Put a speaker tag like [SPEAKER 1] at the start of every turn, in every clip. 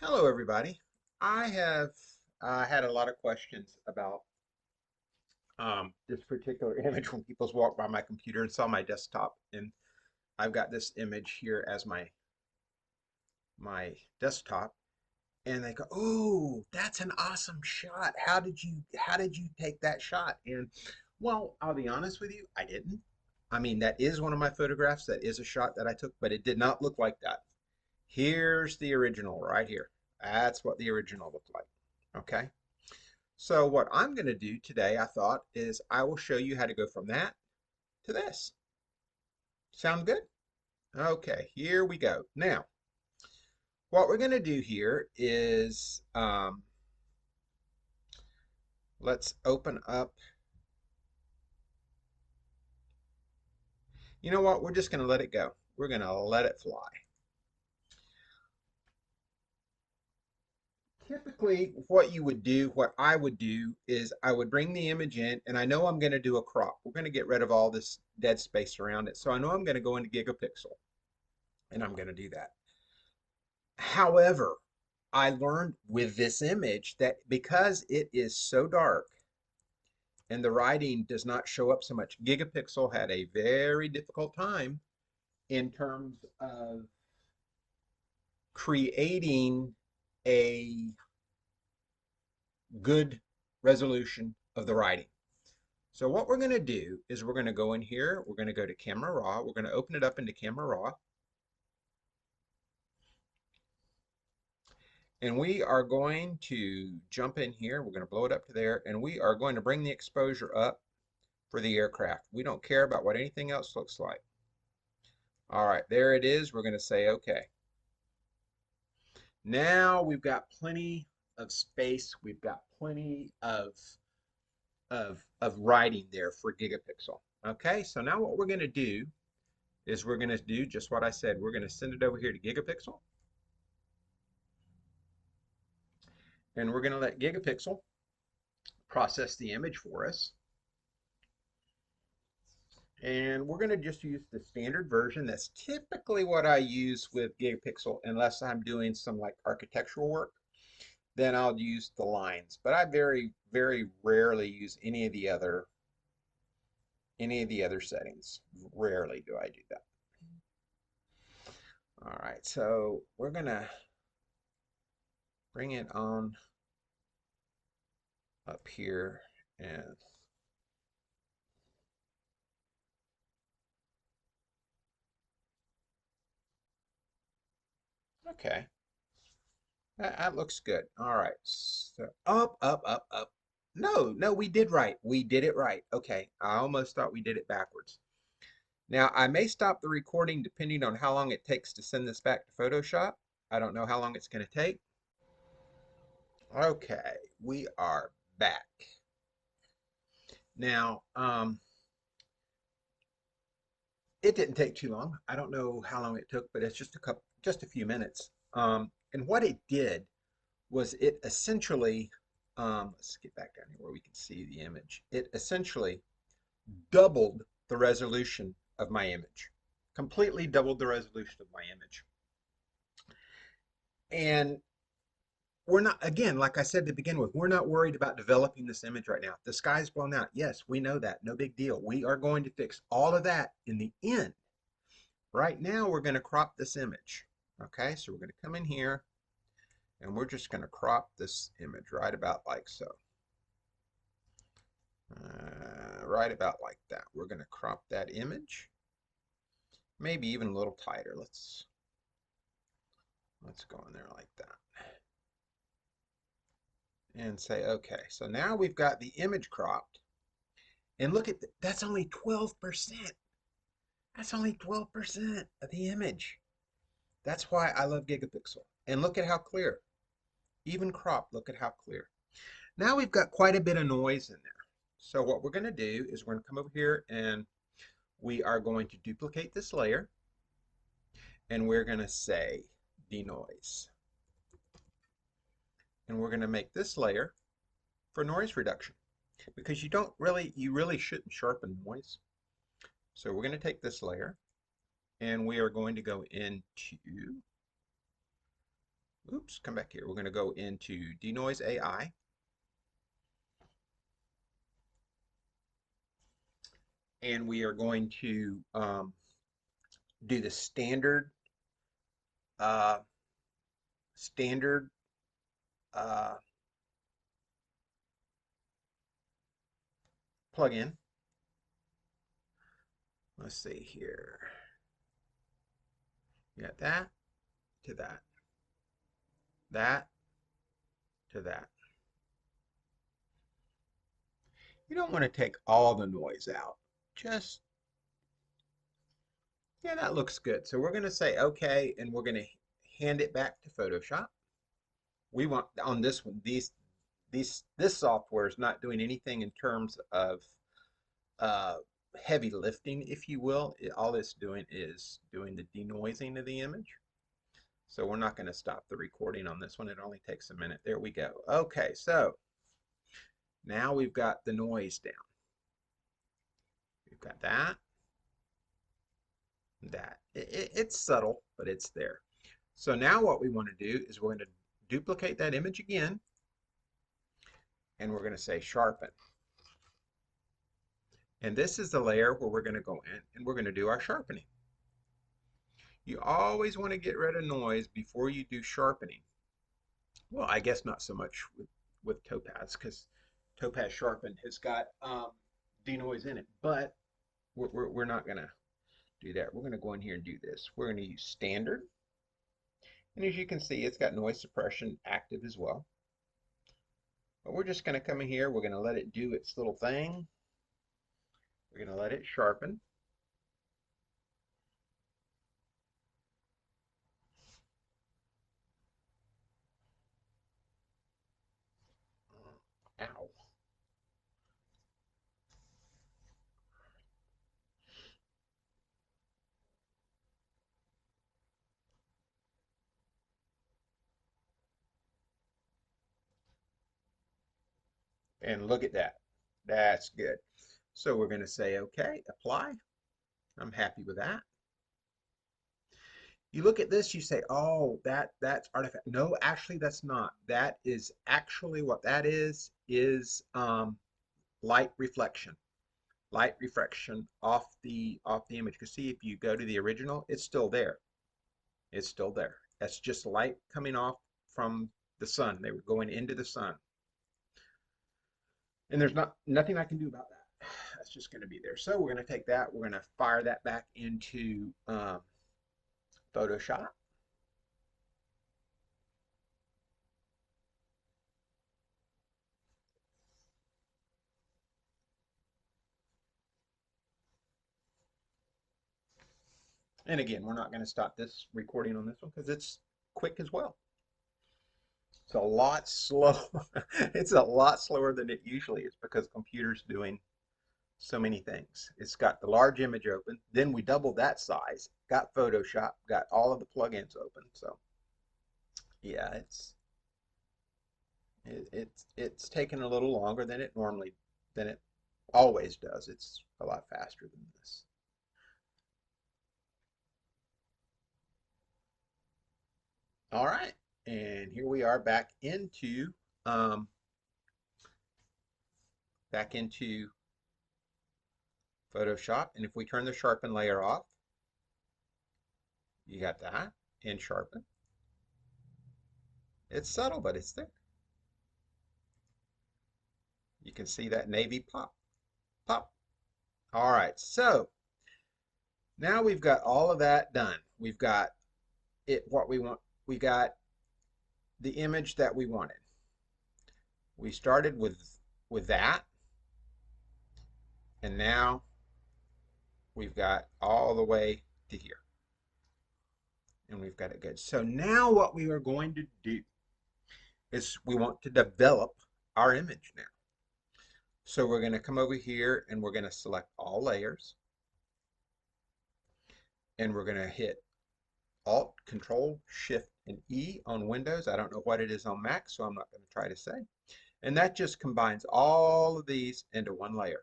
[SPEAKER 1] Hello, everybody. I have had a lot of questions about this particular image when people walk by my computer and saw my desktop, and I've got this image here as my desktop, and they go, "Oh, that's an awesome shot. How did you take that shot?" And well, I'll be honest with you, I didn't. I mean, that is one of my photographs. That is a shot that I took, but it did not look like that. Here's the original right here. That's what the original looked like. Okay. So what I'm going to do today, I thought, is I will show you how to go from that to this. Sound good? Okay, here we go. Now, what we're going to do here is let's open up. You know what? We're just going to let it go. We're going to let it fly. Typically, what I would do is I would bring the image in, and I know I'm going to do a crop. We're going to get rid of all this dead space around it. So I know I'm going to go into gigapixel, and I'm going to do that. However, I learned with this image that because it is so dark and the writing does not show up so much, Gigapixel had a very difficult time in terms of creating a good resolution of the writing. So what we're going to do is we're going to go in here, we're going to go to Camera Raw, we're going to open it up into Camera Raw, and we are going to jump in here, we're going to blow it up to there, and we are going to bring the exposure up for the aircraft. We don't care about what anything else looks like. All right, there it is. We're going to say OK. Now we've got plenty of space. We've got plenty of writing there for gigapixel. Okay, so now what we're going to do is we're going to do just what I said. We're going to send it over here to gigapixel, and we're going to let gigapixel process the image for us. And we're going to just use the standard version. That's typically what I use with gigapixel unless I'm doing some like architectural work. Then I'll use the lines. But I very, very rarely use any of the other settings. Rarely do I do that. All right, so we're gonna bring it on up here and okay. That looks good. All right. So up, up, up, up. No, no, we did right. We did it right. Okay. I almost thought we did it backwards. Now, I may stop the recording depending on how long it takes to send this back to Photoshop. I don't know how long it's going to take. Okay, we are back. Now, it didn't take too long. I don't know how long it took, but it's just a few minutes. And what it did was it essentially, let's get back down here where we can see the image. It essentially doubled the resolution of my image, completely doubled the resolution of my image. And we're not, again, like I said to begin with, we're not worried about developing this image right now. The sky's blown out. Yes, we know that. No big deal. We are going to fix all of that in the end. Right now, we're going to crop this image. Okay, so we're going to come in here and we're just going to crop this image right about like so. Right about like that. We're going to crop that image, maybe even a little tighter. Let's go in there like that and say okay. So now we've got the image cropped, and look at that's only 12%. That's only 12% of the image. That's why I love Gigapixel. And look at how clear. Even cropped, look at how clear. Now we've got quite a bit of noise in there. So what we're going to do is we're going to come over here and we are going to duplicate this layer and we're going to say denoise. And we're going to make this layer for noise reduction because you really shouldn't sharpen noise. So we're going to take this layer and we are going to go into, oops, come back here. We're going to go into Denoise AI, and we are going to do the uh, standard uh, plugin. Let's see here. You got that to that, that to that. You don't want to take all the noise out. Just, yeah, that looks good. So we're going to say okay, and we're going to hand it back to Photoshop. We want on this one, this software is not doing anything in terms of uh, heavy lifting, if you will. All it's doing is doing the denoising of the image. So we're not going to stop the recording on this one. It only takes a minute. There we go. Okay, so now we've got the noise down. We've got that, that. It's subtle, but it's there. So now what we want to do is we're going to duplicate that image again, and we're going to say sharpen. And this is the layer where we're going to go in and we're going to do our sharpening. You always want to get rid of noise before you do sharpening. Well, I guess not so much with Topaz, because Topaz Sharpen has got denoise in it, but we're not going to do that. We're going to go in here and do this. We're going to use standard. And as you can see, it's got noise suppression active as well. But we're just going to come in here. We're going to let it do its little thing. We're going to let it sharpen. Ow. And look at that. That's good. So we're going to say, okay, apply. I'm happy with that. You look at this, you say, oh, that's artifact. No, actually, that's not. That is actually what that is light reflection. Light reflection off the image. Because see, if you go to the original, it's still there. It's still there. That's just light coming off from the sun. They were going into the sun. And there's nothing I can do about that. That's just going to be there. So we're going to take that. We're going to fire that back into Photoshop. And again, we're not going to stop this recording on this one because it's quick as well. It's a lot slow. It's a lot slower than it usually is because computer's doing so many things. It's got the large image open, then we doubled that size, got Photoshop, got all of the plugins open. So yeah, it's taken a little longer than it always does. It's a lot faster than this. All right, and here we are um, back into Photoshop, and if we turn the sharpen layer off, you got that in sharpen. It's subtle, but it's there. You can see that navy pop, pop. All right, so now we've got all of that done. We've got it what we want. We got the image that we wanted. We started with that, and now we've got all the way to here. And we've got it good. So now what we are going to do is we want to develop our image now. So we're going to come over here and we're going to select all layers. And we're going to hit Alt, Control, Shift, and E on Windows. I don't know what it is on Mac, so I'm not going to try to say. And that just combines all of these into one layer.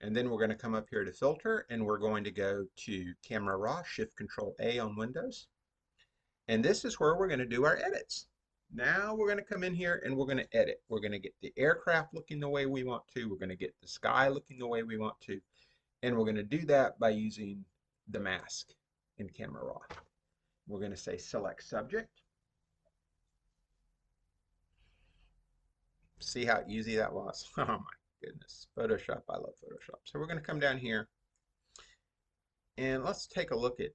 [SPEAKER 1] And then we're going to come up here to Filter, and we're going to go to Camera Raw, Shift, Control, A on Windows. And this is where we're going to do our edits. Now we're going to come in here and we're going to edit. We're going to get the aircraft looking the way we want to. We're going to get the sky looking the way we want to. And we're going to do that by using the mask in Camera Raw. We're going to say select subject. See how easy that was? Oh my goodness. Photoshop, I love Photoshop. So we're going to come down here and let's take a look at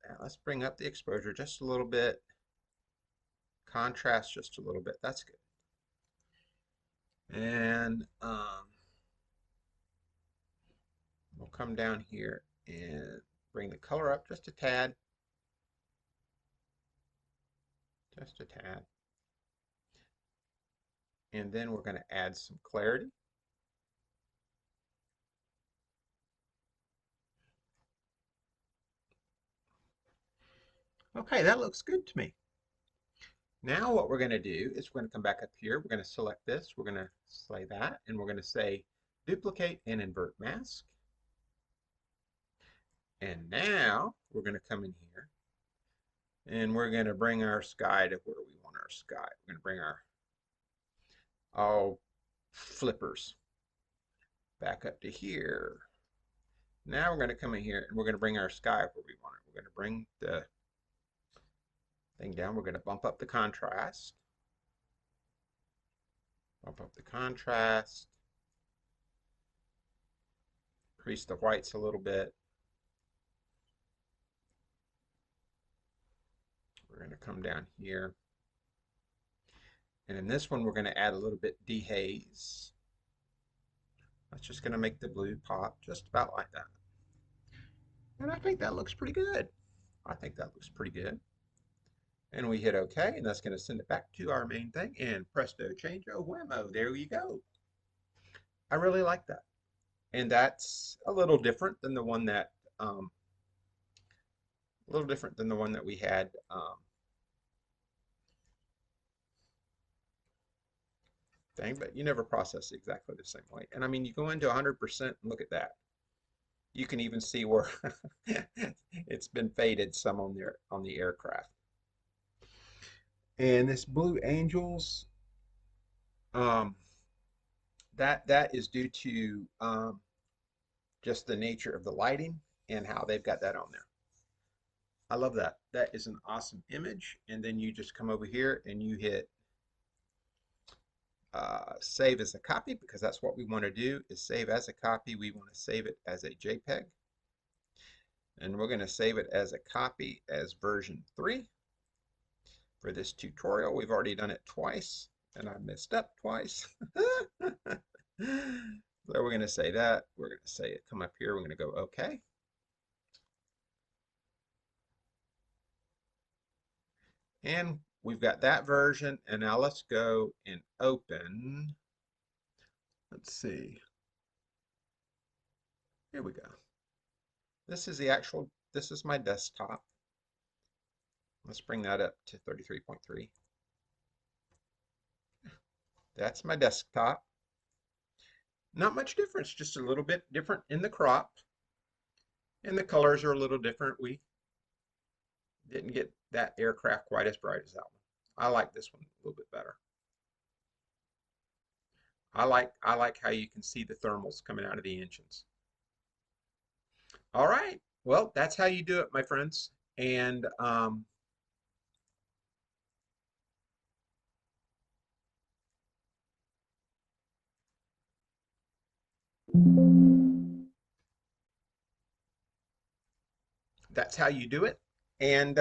[SPEAKER 1] that. Let's bring up the exposure just a little bit. Contrast just a little bit. That's good. And we'll come down here and bring the color up just a tad. Just a tad. And then we're going to add some clarity. Okay, that looks good to me. Now what we're going to do is we're going to come back up here. We're going to select this. We're going to say that. And we're going to say duplicate and invert mask. And now we're going to come in here and we're going to bring our sky to where we want our sky. We're going to bring our all flippers back up to here. Now we're going to come in here and we're going to bring our sky where we want it. We're going to bring the thing down. We're going to bump up the contrast. Bump up the contrast. Increase the whites a little bit. We're going to come down here. And in this one, we're going to add a little bit dehaze. That's just going to make the blue pop just about like that. And I think that looks pretty good. I think that looks pretty good. And we hit OK, and that's going to send it back to our main thing. And presto, chango, whammo, there you go. I really like that. And that's a little different than the one that we had thing, but you never process it exactly the same way. And I mean, you go into 100% and look at that. You can even see where it's been faded some on the aircraft. And this Blue Angels, that is due to just the nature of the lighting and how they've got that on there. I love that. That is an awesome image. And then you just come over here and you hit save as a copy, because that's what we want to do, is save as a copy. We want to save it as a JPEG. And we're going to save it as a copy as version 3. For this tutorial, we've already done it twice, and I messed up twice. So we're going to say that. We're going to say it, come up here, we're going to go OK. And we've got that version, and now let's go and open. Let's see. Here we go. This is this is my desktop. Let's bring that up to 33.3. That's my desktop. Not much difference, just a little bit different in the crop. And the colors are a little different. We didn't get that aircraft quite as bright as that one. I like this one a little bit better. I like how you can see the thermals coming out of the engines. All right. Well, that's how you do it, my friends. And that's how you do it. And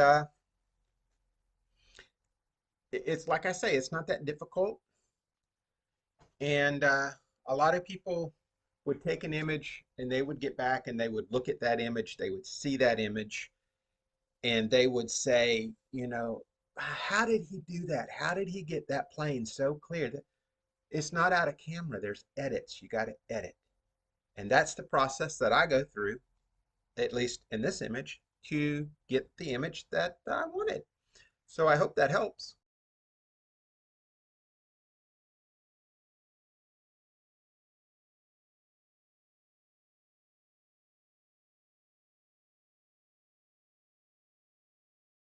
[SPEAKER 1] it's like I say, it's not that difficult. And a lot of people would take an image and they would get back and they would look at that image, they would see that image, and they would say, you know, how did he do that? How did he get that plane so clear? That it's not out of camera. There's edits. You got to edit. And that's the process that I go through, at least in this image, to get the image that I wanted. So I hope that helps.